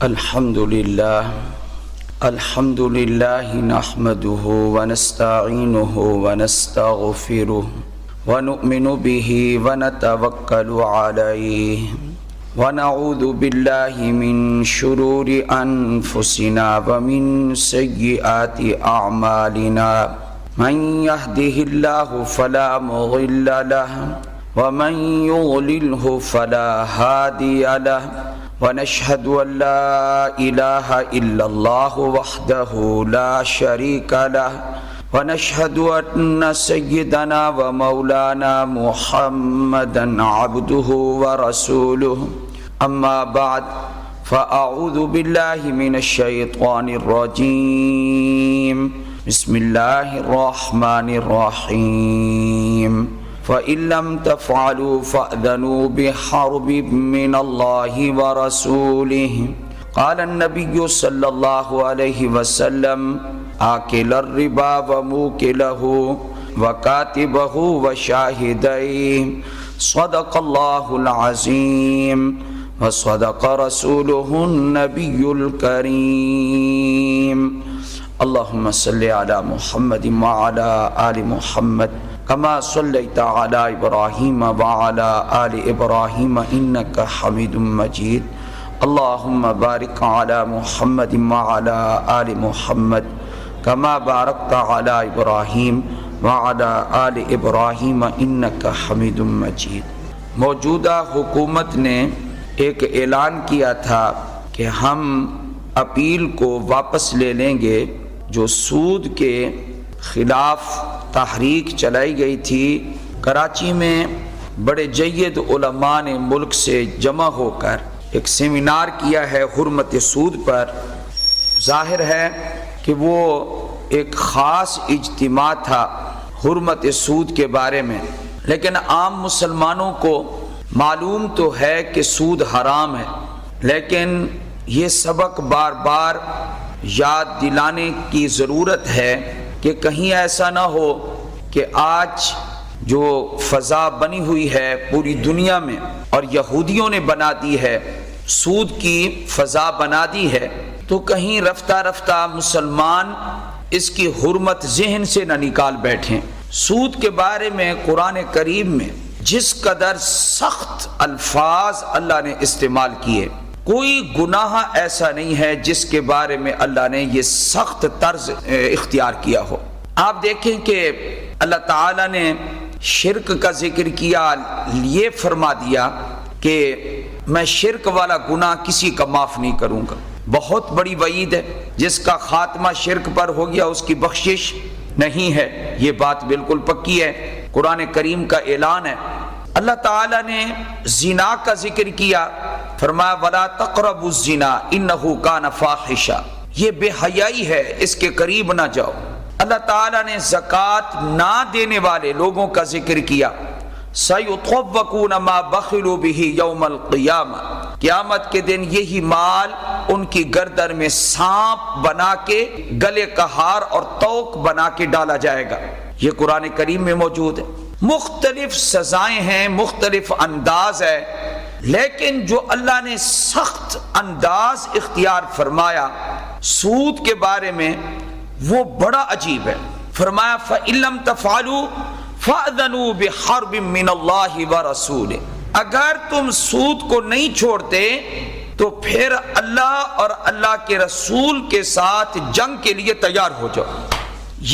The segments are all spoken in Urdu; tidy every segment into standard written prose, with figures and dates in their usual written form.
الحمد لله نحمده ونستعينه ونستغفره ونؤمن به ونتوكل عليه ونعوذ بالله من شرور أنفسنا ومن سيئات أعمالنا من يهده الله فلا مضل له ومن يضلله فلا هادي له ونشهد أن لا إله إلا الله وحده لا شريك له ونشهد أن سيدنا ومولانا محمدا عبده ورسوله أما بعد فأعوذ بالله من الشيطان الرجيم بسم الله الرحمن الرحيم فإن لم تفعلوا فأذنوا بحرب من الله ورسوله قال النبي صلى الله عليه وسلم آكل الربا وموكله وكاتبه وشاهديه صدق الله العظيم وصدق رسوله النبي الكريم اللهم صل على محمد وعلى آل محمد كما صليت على إبراهيم وعلى آل إبراهيم إنك حميد مجيد اللهم بارك على محمد وعلى آل محمد كما باركت على إبراهيم وعلى آل إبراهيم إنك حميد مجيد۔ موجودہ حکومت نے ایک اعلان کیا تھا کہ ہم اپیل کو واپس لے لیں گے۔ جو سود کے خلاف تحریک چلائی گئی تھی، کراچی میں بڑے جید علماء نے ملک سے جمع ہو کر ایک سیمینار کیا ہے حرمت سود پر۔ ظاہر ہے کہ وہ ایک خاص اجتماع تھا حرمت سود کے بارے میں، لیکن عام مسلمانوں کو معلوم تو ہے کہ سود حرام ہے، لیکن یہ سبق بار بار یاد دلانے کی ضرورت ہے کہ کہیں ایسا نہ ہو کہ آج جو فضا بنی ہوئی ہے پوری دنیا میں اور یہودیوں نے بنا دی ہے، سود کی فضا بنا دی ہے، تو کہیں رفتہ رفتہ مسلمان اس کی حرمت ذہن سے نہ نکال بیٹھیں۔ سود کے بارے میں قرآن کریم میں جس قدر سخت الفاظ اللہ نے استعمال کیے، کوئی گناہ ایسا نہیں ہے جس کے بارے میں اللہ نے یہ سخت طرز اختیار کیا ہو۔ آپ دیکھیں کہ اللہ تعالیٰ نے شرک کا ذکر کیا، یہ فرما دیا کہ میں شرک والا گناہ کسی کا معاف نہیں کروں گا۔ بہت بڑی وعید ہے، جس کا خاتمہ شرک پر ہو گیا اس کی بخشش نہیں ہے، یہ بات بالکل پکی ہے، قرآن کریم کا اعلان ہے۔ اللہ تعالیٰ نے زنا کا ذکر کیا، فرمایا وَلَا تَقْرَبُوا الزِّنَا إِنَّهُ كَانَ فَاحِشًا، یہ بے حیائی ہے، اس کے قریب نہ جاؤ۔ اللہ تعالیٰ نے زکوٰۃ نہ دینے والے لوگوں کا ذکر کیا، سَيُطْوَقُونَ مَا بَخِلُوا بِهِ يَوْمَ الْقِيَامَةِ، قیامت کے دن یہی مال ان کی گردن میں سانپ بنا کے، گلے کا ہار اور توق بنا کے ڈالا جائے گا۔ یہ قرآن کریم میں موجود ہے۔ مختلف سزائیں ہیں، مختلف انداز ہے، لیکن جو اللہ نے سخت انداز اختیار فرمایا سود کے بارے میں وہ بڑا عجیب ہے۔ فرمایا فَإِن لَمْ تَفْعَلُوا فَأْذَنُوا بِحَرْبٍ مِّنَ اللَّهِ وَرَسُولِهِ، اگر تم سود کو نہیں چھوڑتے تو پھر اللہ اور اللہ کے رسول کے ساتھ جنگ کے لیے تیار ہو جاؤ۔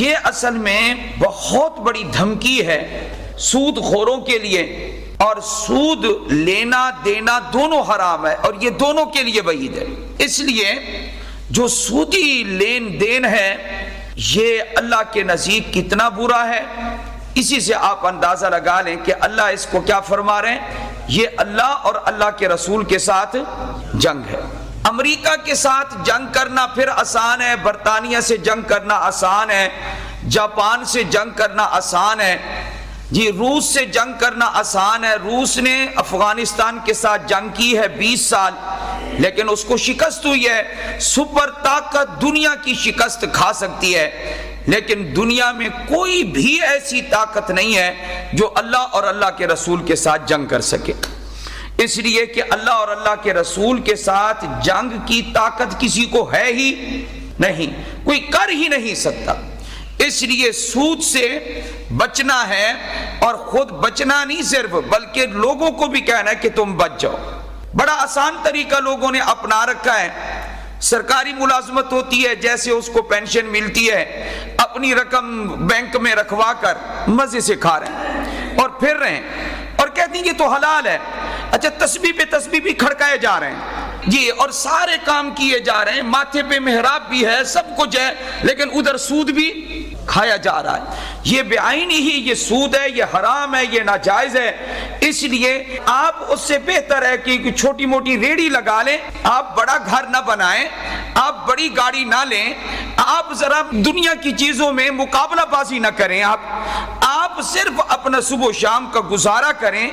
یہ اصل میں بہت بڑی دھمکی ہے سود خوروں کے لیے، اور سود لینا دینا دونوں حرام ہے، اور یہ دونوں کے لیے وعید ہے۔ اس لیے جو سودی لین دین ہے یہ اللہ کے نزدیک کتنا برا ہے، اسی سے آپ اندازہ لگا لیں کہ اللہ اس کو کیا فرما رہے ہیں، یہ اللہ اور اللہ کے رسول کے ساتھ جنگ ہے۔ امریکہ کے ساتھ جنگ کرنا پھر آسان ہے، برطانیہ سے جنگ کرنا آسان ہے، جاپان سے جنگ کرنا آسان ہے، جی روس سے جنگ کرنا آسان ہے۔ روس نے افغانستان کے ساتھ جنگ کی ہے 20 سال، لیکن اس کو شکست ہوئی ہے۔ سپر طاقت دنیا کی شکست کھا سکتی ہے، لیکن دنیا میں کوئی بھی ایسی طاقت نہیں ہے جو اللہ اور اللہ کے رسول کے ساتھ جنگ کر سکے۔ اس لیے کہ اللہ اور اللہ کے رسول کے ساتھ جنگ کی طاقت کسی کو ہے ہی نہیں، کوئی کر ہی نہیں سکتا۔ اس لیے سود سے بچنا ہے، اور خود بچنا نہیں صرف، بلکہ لوگوں کو بھی کہنا ہے کہ تم بچ جاؤ۔ بڑا آسان طریقہ لوگوں نے اپنا رکھا ہے، سرکاری ملازمت ہوتی ہے، جیسے اس کو پینشن ملتی ہے، اپنی رقم بینک میں رکھوا کر مزے سے کھا رہے ہیں اور پھر رہے ہیں اور کہتے ہیں یہ تو حلال ہے۔ اچھا، تسبیح پہ تسبیح بھی کھڑکائے جا رہے ہیں جی، اور سارے کام کیے جا رہے ہیں، ماتھے پہ محراب بھی ہے، سب کچھ ہے، لیکن ادھر سود بھی کھایا جا رہا ہے۔ یہ بے عینی ہی یہ سود ہے، یہ حرام ہے، یہ ناجائز ہے۔ اس لیے آپ اس سے بہتر ہے کہ چھوٹی موٹی ریڑھی لگا لیں، آپ بڑا گھر نہ بنائیں، آپ بڑی گاڑی نہ لیں، آپ ذرا دنیا کی چیزوں میں مقابلہ بازی نہ کریں، آپ صرف اپنا صبح و شام کا گزارا کریں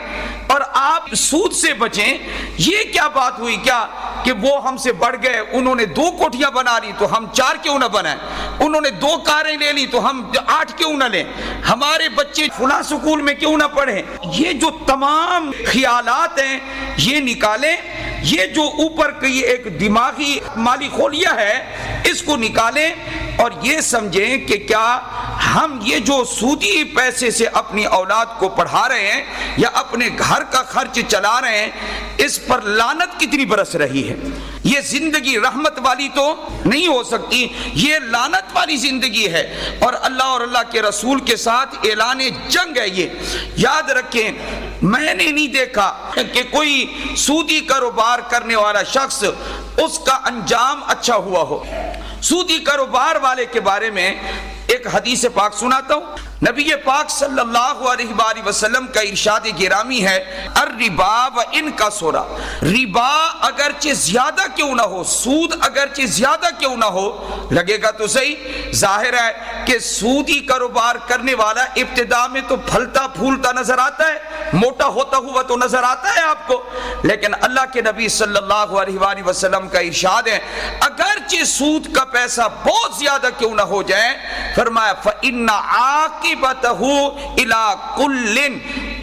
اور آپ سود سے بچیں۔ یہ کیا بات ہوئی کیا کہ وہ ہم سے بڑھ گئے، انہوں نے 2 کوٹھیاں بنا لی تو ہم 4 کیوں نہ بنائیں، انہوں نے 2 کاریں لے لی تو ہم 8 کیوں نہ لیں، ہمارے بچے فلاں سکول میں کیوں نہ پڑھیں۔ یہ جو تمام خیالات ہیں یہ نکالیں، یہ جو اوپر کی ایک دماغی مالی خلیہ ہے اس کو نکالیں اور یہ سمجھیں کہ کیا ہم یہ جو سودی پیسے سے اپنی اولاد کو پڑھا رہے ہیں یا اپنے گھر کا خرچ چلا رہے ہیں، اس پر لعنت کتنی برس رہی ہے۔ یہ زندگی رحمت والی تو نہیں ہو سکتی، یہ لعنت والی زندگی ہے، اور اللہ اور اللہ کے رسول کے ساتھ اعلان جنگ ہے۔ یہ یاد رکھیں، میں نے نہیں دیکھا کہ کوئی سودی کاروبار کرنے والا شخص اس کا انجام اچھا ہوا ہو۔ سودی کاروبار والے کے بارے میں ایک حدیث پاک سناتا ہوں۔ نبی پاک صلی اللہ علیہ وآلہ وسلم کا ارشاد گرامی ہے، الربا وان کثر، ربا اگرچہ زیادہ کیوں نہ ہو، سود اگرچہ زیادہ کیوں نہ ہو، لگے گا تو صحیح، ظاہر ہے کہ سودی کاروبار کرنے والا ابتدا میں تو پھلتا پھولتا نظر آتا ہے، موٹا ہوتا ہوا تو نظر آتا ہے آپ کو، لیکن اللہ کے نبی صلی اللہ علیہ وآلہ وسلم کا ارشاد ہے اگرچہ سود کا پیسہ بہت زیادہ کیوں نہ ہو جائے، فرمایا فَإِنَّ عَاقِبَتَهُ إِلَىٰ كُلٍّ،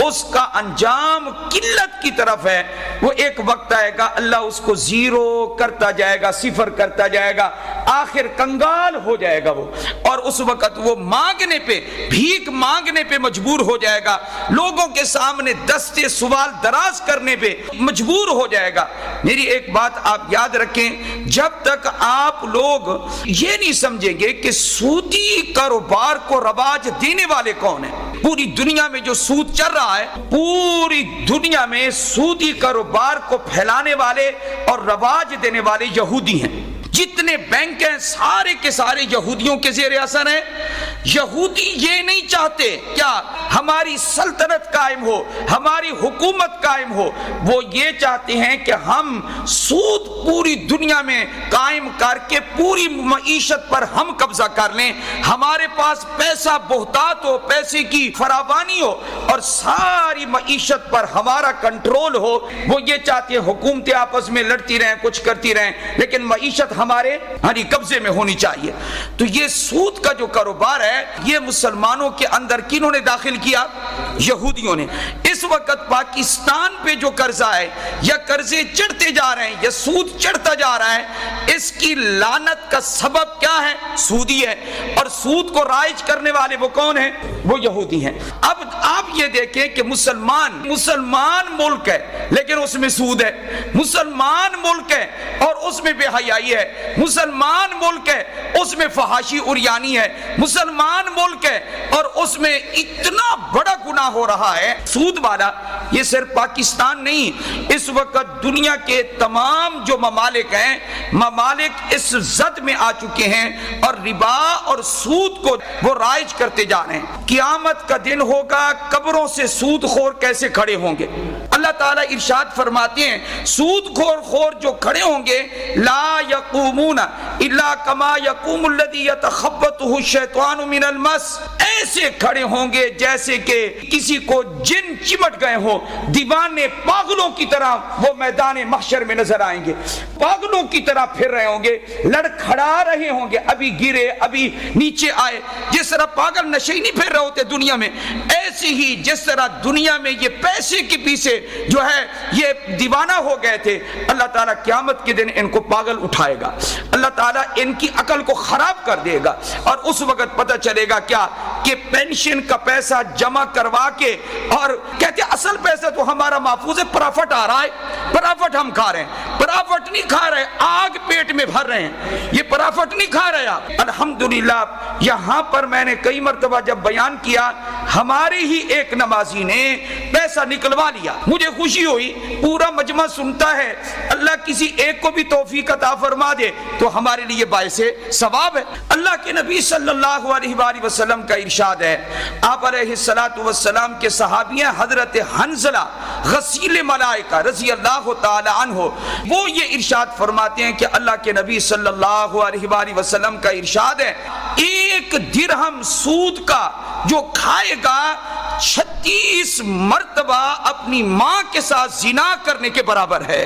اس کا انجام قلت کی طرف ہے۔ وہ ایک وقت آئے گا اللہ اس کو زیرو کرتا جائے گا، صفر کرتا جائے گا، آخر کنگال ہو جائے گا وہ، اور اس وقت وہ مانگنے پہ، بھیک مانگنے پہ مجبور ہو جائے گا، لوگوں کے سامنے دستے سوال دراز کرنے پہ مجبور ہو جائے گا۔ میری ایک بات آپ یاد رکھیں، جب تک آپ لوگ یہ نہیں سمجھیں گے کہ سودی کاروبار کو رواج دینے والے کون ہیں، پوری دنیا میں جو سود چل رہا ہے، پوری دنیا میں سودی کاروبار کو پھیلانے والے اور رواج دینے والے یہودی ہیں۔ جتنے بینک ہیں سارے کے سارے یہودیوں کے زیر اثر ہیں۔ یہودی یہ نہیں چاہتے کیا ہماری سلطنت قائم ہو، ہماری حکومت قائم ہو، وہ یہ چاہتے ہیں کہ ہم سود پوری دنیا میں قائم کر کے پوری معیشت پر ہم قبضہ کر لیں، ہمارے پاس پیسہ بہتات ہو، پیسے کی فراوانی ہو اور ساری معیشت پر ہمارا کنٹرول ہو۔ وہ یہ چاہتے ہیں حکومتیں آپس میں لڑتی رہیں، کچھ کرتی رہیں، لیکن معیشت ہمارے قبضے میں ہونی چاہیے۔ تو یہ سود کا جو کاروبار ہے یہ مسلمانوں کے اندر کنہوں نے داخل کیا؟ یہودیوں نے۔ اس وقت پاکستان پہ جو قرضہ ہے یا قرضے چڑھتے جا رہے ہیں یا سود چڑھتا جا رہا ہے، اس کی لعنت کا سبب کیا ہے؟ سودی ہے، اور سود کو رائج کرنے والے وہ کون ہیں؟ وہ یہودی ہیں۔ اب آپ یہ دیکھیں کہ مسلمان ملک ہے لیکن اس میں سود ہے، مسلمان ملک ہے اور اس میں بے حیائی ہے، مسلمان ملک ہے اس میں فحاشی عریانی ہے، مسلمان ملک ہے اور اس میں اتنا بڑا گناہ ہو رہا ہے سود والا۔ یہ صرف پاکستان نہیں، اس وقت دنیا کے تمام جو ممالک ہیں، ممالک اس زد میں آ چکے ہیں اور ربا اور سود کو وہ رائج کرتے جا رہے ہیں۔ قیامت کا دن ہوگا، قبروں سے سود خور کیسے کھڑے ہوں گے؟ اللہ تعالیٰ ارشاد فرماتے ہیں سود خور جو کھڑے ہوں گے لا یقومون الا کما یقوم الذی یتخبطہ الشیطان من المس، ایسے کھڑے ہوں گے جیسے کہ کسی کو جن چمٹ گئے ہو، دیوانے پاگلوں کی طرح وہ میدان محشر میں نظر آئیں گے، پاگلوں کی طرح پھر رہے ہوں گے، لڑکھڑا رہے ہوں گے، ابھی گرے ابھی نیچے آئے، جس طرح پاگل نشے ہی نہیں پھر رہے ہوتے دنیا میں، ایسے ہی جس طرح دنیا میں یہ پیسے کے پیچھے جو ہے یہ دیوانہ ہو گئے تھے، اللہ تعالیٰ قیامت کے دن ان کو پاگل اٹھائے گا، اللہ تعالیٰ ان کی عقل کو خراب کر دے گا، اور اس وقت پتہ چلے گا کیا کہ پینشن کا پیسہ جمع کروا کے، اور کہتے ہیں اصل پیسہ تو ہمارا محفوظ ہے، پرافٹ آ رہا ہے، پرافٹ ہم کھا رہے ہیں، پرافٹ نہیں کھا رہے، آگ پیٹ میں بھر رہے ہیں، یہ پرافٹ نہیں کھا رہے آپ۔ الحمدللہ یہاں پر میں نے کئی مرتبہ جب بیان کیا، ہمارے ہی ایک نمازی نے پیسہ نکلوا لیا، مجھے خوشی ہوئی، پورا مجمع سنتا ہے، اللہ کسی ایک کو بھی توفیق عطا فرما دے تو ہمارے لیے باعث ثواب ہے۔ اللہ کے نبی صلی اللہ علیہ وآلہ وسلم کا ارشاد ہے، آپ علیہ الصلوۃ والسلام کے صحابی ہیں حضرت حنظلہ غسیل ملائکہ رضی اللہ تعالی عنہ، وہ یہ ارشاد فرماتے ہیں کہ اللہ کے نبی صلی اللہ علیہ وآلہ وسلم کا ارشاد ہے، ایک درہم سود کا جو کھائے گا 36 مرتبہ اپنی ماں کے ساتھ زنا کرنے کے برابر ہے۔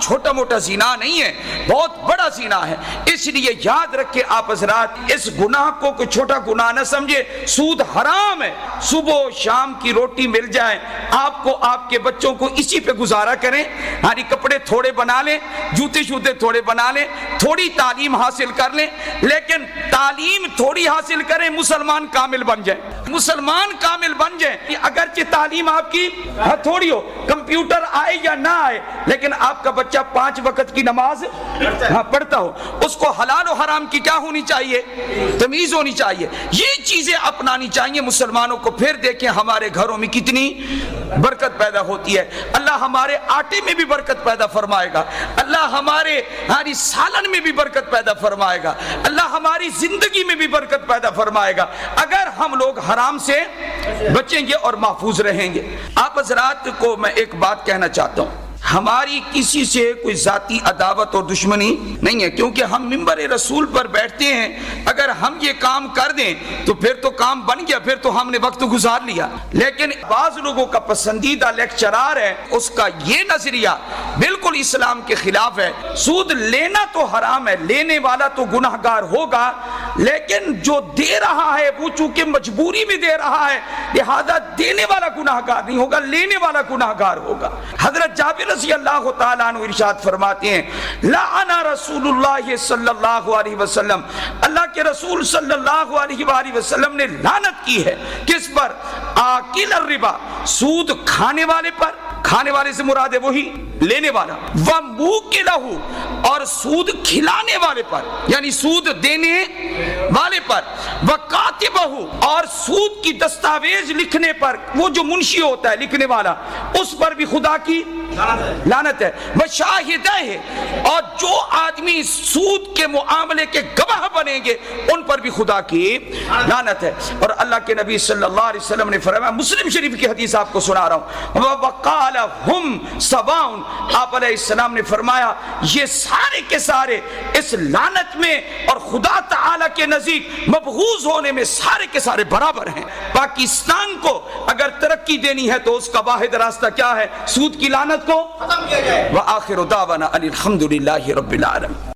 چھوٹا موٹا زنا نہیں ہے، بہت بڑا زنا ہے، اس لیے یاد رکھے آپ حضرات، اس گناہ کو کوئی چھوٹا گناہ نہ سمجھے، سود حرام ہے۔ صبح و شام کی روٹی مل جائے آپ کو، آپ کے بچوں کو اسی پہ گزارا کریں، ہماری کپڑے تھوڑے بنا لیں، جوتے شوتے تھوڑے بنا لیں، تھوڑی تعلیم حاصل کر لیں، لیکن تعلیم تھوڑی حاصل کریں، مسلمان کامل بن جائیں، مسلمان کامل بن جائیں۔ اگرچہ تعلیم آپ کی تھوڑی ہو، کمپیوٹر آئے یا نہ آئے، لیکن آپ کا بچہ 5 وقت کی نماز پڑھتا ہو، اس کو حلال و حرام کی کیا ہونی چاہیے؟ تمیز ہونی چاہیے۔ یہ چیزیں اپنانی چاہیے مسلمانوں کو، پھر دیکھیں ہمارے گھروں میں کتنی برکت پیدا ہوتی ہے۔ اللہ ہمارے آٹے میں بھی برکت پیدا فرمائے گا، اللہ ہماری سالن میں بھی برکت پیدا فرمائے گا، اللہ ہماری زندگی میں بھی برکت پیدا فرمائے گا، اگر ہم لوگ حرام سے بچیں گے اور محفوظ رہیں گے۔ آپ حضرات کو میں ایک بات کہنا چاہتا ہوں، ہماری کسی سے کوئی ذاتی عداوت اور دشمنی نہیں ہے، کیونکہ ہم منبر رسول پر بیٹھتے ہیں، اگر ہم یہ کام کر دیں تو پھر تو کام بن گیا، پھر تو ہم نے وقت گزار لیا۔ لیکن بعض لوگوں کا پسندیدہ لیکچرار ہے، اس کا یہ نظریہ بالکل اسلام کے خلاف ہے، سود لینا تو حرام ہے، لینے والا تو گناہ گار ہوگا، لیکن جو دے رہا ہے وہ چونکہ مجبوری میں دے رہا ہے، لہذا دینے والا گناہ گار نہیں ہوگا، لینے والا گناہ گار ہوگا۔ حضرت جابر رضی اللہ تعالیٰ عنہ ارشاد فرماتے ہیں، لعن رسول اللہ صلی اللہ علیہ وسلم، اللہ کے رسول صلی اللہ علیہ وآلہ وسلم نے لعنت کی ہے، کس پر؟ آکل الربا، سود کھانے والے پر، کھانے والے سے مراد ہے وہی لینے والا، وَمُوكِلَهُ، اور سود کھلانے والے پر یعنی سود دینے والے پر، وَكَاتِبَهُ، اور سود کی دستاویز لکھنے پر، وہ جو منشی ہوتا ہے لکھنے والا، اس پر بھی خدا کی لعنت ہے، وَشَاهِدَيْهِ، اور جو آدمی سود کے معاملے کے گواہ بنیں گے ان پر بھی خدا کی لعنت ہے۔ اور اللہ کے نبی صلی اللہ علیہ وسلم نے فرمایا، مسلم شریف کی حدیث آپ کو سنا رہا ہوں، وَقَالَ هُمْ سَوَاءٌ، آپ علیہ السلام نے فرمایا یہ سارے کے سارے اس لعنت میں اور خدا تعالی کے نزدیک مبغوض ہونے میں سارے کے سارے برابر ہیں۔ پاکستان کو اگر ترقی دینی ہے تو اس کا واحد راستہ کیا ہے؟ سود کی لعنت کو ختم کیا جائے۔ وآخر دعوانا ان الحمد للہ رب العالمین۔